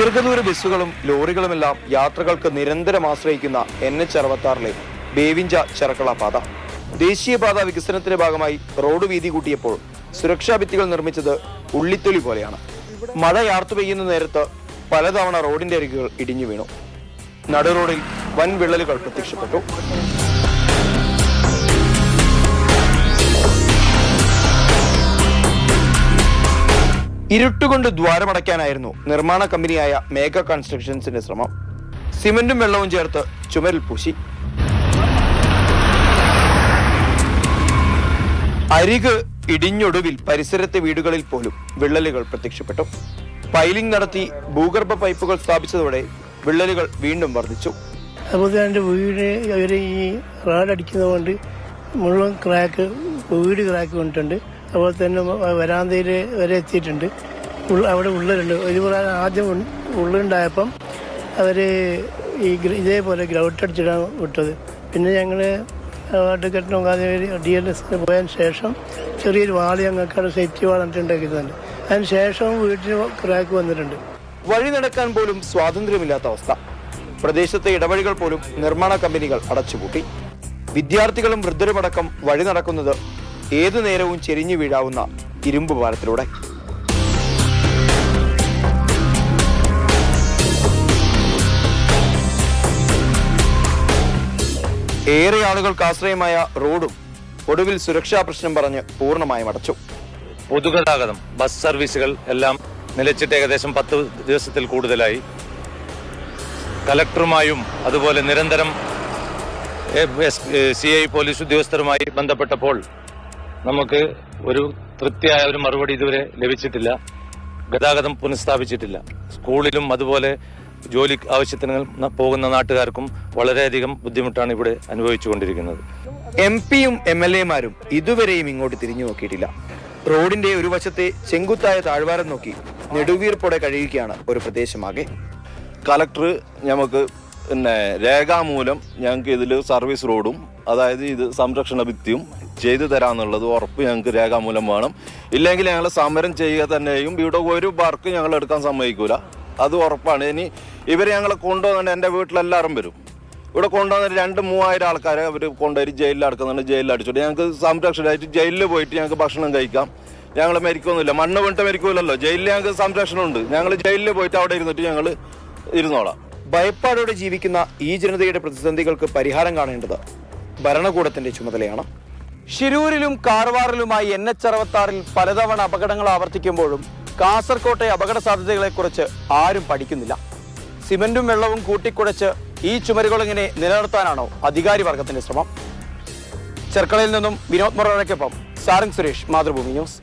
ദീർഘദൂര ബസ്സുകളും ലോറികളുമെല്ലാം യാത്രകൾക്ക് നിരന്തരം ആശ്രയിക്കുന്ന NH-66 ബേവിഞ്ച ചെറക്കള പാത ദേശീയപാത വികസനത്തിന്റെ ഭാഗമായി റോഡ് വീതി കൂട്ടിയപ്പോൾ സുരക്ഷാ ഭിത്തികൾ നിർമ്മിച്ചത് ഉള്ളിത്തൊലി പോലെയാണ്. മഴ യാർത്തു പെയ്യുന്ന നേരത്ത് പലതവണ റോഡിന്റെ അരികുകൾ ഇടിഞ്ഞു വീണു. നടു റോഡിൽ വൻ വിള്ളലുകൾ പ്രത്യക്ഷപ്പെട്ടു. ഇരുട്ടുകൊണ്ട് ദ്വാരമടയ്ക്കാനായിരുന്നു നിർമ്മാണ കമ്പനിയായ മേഘ കൺസ്ട്രക്ഷൻസിന്റെ ശ്രമം. സിമന്റും വെള്ളവും ചേർത്ത് ചുമരിൽ പൂശി. അരിക് ഇടിഞ്ഞൊടുവിൽ പരിസരത്തെ വീടുകളിൽ പോലും വിള്ളലുകൾ പ്രത്യക്ഷപ്പെട്ടു. പൈലിംഗ് നടത്തി ഭൂഗർഭ പൈപ്പുകൾ സ്ഥാപിച്ചതോടെ വിള്ളലുകൾ വീണ്ടും വർദ്ധിച്ചു. അതുപോലെ എൻ്റെ വീട് അവർ ഈ റോഡടിക്കുന്നത് കൊണ്ട് മുഴുവൻ വീട് ക്രാക്ക് കൊണ്ടിട്ടുണ്ട്. അതുപോലെ തന്നെ വരാന്തയിൽ വരെ എത്തിയിട്ടുണ്ട്. അവിടെ ഉള്ളുണ്ട്. ഒരു പ്രായം ആദ്യം ഉള്ളുണ്ടായപ്പം അവർ ഈ ഇതേപോലെ ഗ്രൗട്ട് അടിച്ചിടാൻ വിട്ടത്. പിന്നെ ഞങ്ങൾ അഡ്വക്കേറ്റ് നോക്കാതെ DLS പോയതിന് ശേഷം ചെറിയൊരു വാള് ഞങ്ങൾക്ക് അവിടെ സേഫ്റ്റി വാളിട്ട് ഉണ്ടാക്കിയിട്ടുണ്ട്. അതിന് ശേഷം വീട്ടിൽ ക്രാക്ക് വന്നിട്ടുണ്ട്. വഴി നടക്കാൻ പോലും സ്വാതന്ത്ര്യമില്ലാത്ത അവസ്ഥ. പ്രദേശത്തെ ഇടവഴികൾ പോലും നിർമ്മാണ കമ്പനികൾ അടച്ചുപൂട്ടി. വിദ്യാർത്ഥികളും വൃദ്ധരുമടക്കം വഴി നടക്കുന്നത് ഏതു നേരവും ചെരിഞ്ഞു വീഴാവുന്ന ഇരുമ്പ് പാലത്തിലൂടെ. ഏറെ ആളുകൾക്ക് ആശ്രയമായ റോഡും ഒടുവിൽ സുരക്ഷാ പ്രശ്നം പറഞ്ഞ് പൂർണ്ണമായും അടച്ചു. പൊതുഗതാഗതം, ബസ് സർവീസുകൾ എല്ലാം നിലച്ചിട്ട് ഏകദേശം 10 ദിവസത്തിൽ കൂടുതലായി. കലക്ടറുമായും അതുപോലെ നിരന്തരം CI പോലീസ് ഉദ്യോഗസ്ഥരുമായി ബന്ധപ്പെട്ടപ്പോൾ നമുക്ക് ഒരു തൃപ്തിയായ ഒരു മറുപടി ഇതുവരെ ലഭിച്ചിട്ടില്ല. ഗതാഗതം പുനഃസ്ഥാപിച്ചിട്ടില്ല. സ്കൂളിലും അതുപോലെ ജോലി ആവശ്യത്തിന് പോകുന്ന നാട്ടുകാർക്കും വളരെയധികം ബുദ്ധിമുട്ടാണ് ഇവിടെ അനുഭവിച്ചുകൊണ്ടിരിക്കുന്നത്. MP-യും MLA-മാരും ഇതുവരെയും ഇങ്ങോട്ട് തിരിഞ്ഞു നോക്കിയിട്ടില്ല. റോഡിന്റെ ഒരു വശത്തെ ചെങ്കുത്തായ താഴ്വാരം നോക്കി നെടുവീർപ്പോടെ കഴിയുകയാണ് ഒരു പ്രദേശമാകെ. കളക്ടർ ഞങ്ങൾക്ക് രേഖാമൂലം ഞങ്ങൾക്ക് ഇതിൽ സർവീസ് റോഡും അതായത് ഇത് സംരക്ഷണ ഭിത്തിയും ചെയ്തു തരാമെന്നുള്ളത് ഉറപ്പ് ഞങ്ങൾക്ക് രേഖാമൂലം വേണം. ഇല്ലെങ്കിൽ ഞങ്ങൾ സമരം ചെയ്യുക തന്നെയും. ഇവിടെ ഒരു വർക്ക് ഞങ്ങൾ എടുക്കാൻ സമ്മതിക്കൂല, അത് ഉറപ്പാണ്. ഇനി ഇവർ ഞങ്ങളെ കൊണ്ടുവന്നിട്ട് എൻ്റെ വീട്ടിലെല്ലാവരും വരും. ഇവിടെ കൊണ്ടുവന്നിട്ട് 2-3 ആൾക്കാരെ അവർ കൊണ്ടുപോയി ജയിലിൽ അടക്കുന്നുണ്ട്. ജയിലിൽ അടിച്ചോട്ടെ. ഞങ്ങൾക്ക് സംരക്ഷണമായിട്ട് ജയിലിൽ പോയിട്ട് ഞങ്ങൾക്ക് ഭക്ഷണം കഴിക്കാം. ഞങ്ങൾ മരിക്കൊന്നുമില്ല. മണ്ണ് വീണിട്ട് മരിക്കൂലല്ലോ. ജയിലിൽ ഞങ്ങൾക്ക് സംരക്ഷണമുണ്ട്. ഞങ്ങൾ ജയിലിൽ പോയിട്ട് അവിടെ ഇരുന്നിട്ട് ഞങ്ങൾ ഇരുന്നോളാം. ഭയപ്പാടോടെ ജീവിക്കുന്ന ഈ ജനതയുടെ പ്രതിസന്ധികൾക്ക് പരിഹാരം കാണേണ്ടത് ഭരണകൂടത്തിന്റെ ചുമതലയാണ്. ഷിരൂരിലും കാർവാറിലുമായി NH-66 പലതവണ അപകടങ്ങൾ ആവർത്തിക്കുമ്പോഴും കാസർകോട്ടെ അപകട സാധ്യതകളെക്കുറിച്ച് ആരും പഠിക്കുന്നില്ല. സിമന്റും വെള്ളവും കൂട്ടിക്കുഴച്ച് ഈ ചുമരുകൾ ഇങ്ങനെ നിലനിർത്താനാണോ അധികാരി വർഗത്തിന്റെ ശ്രമം? ചെർക്കളയിൽ നിന്നും വിനോദ് മൊറോഴയ്ക്കൊപ്പം സാരംഗ് സുരേഷ്, മാതൃഭൂമി ന്യൂസ്.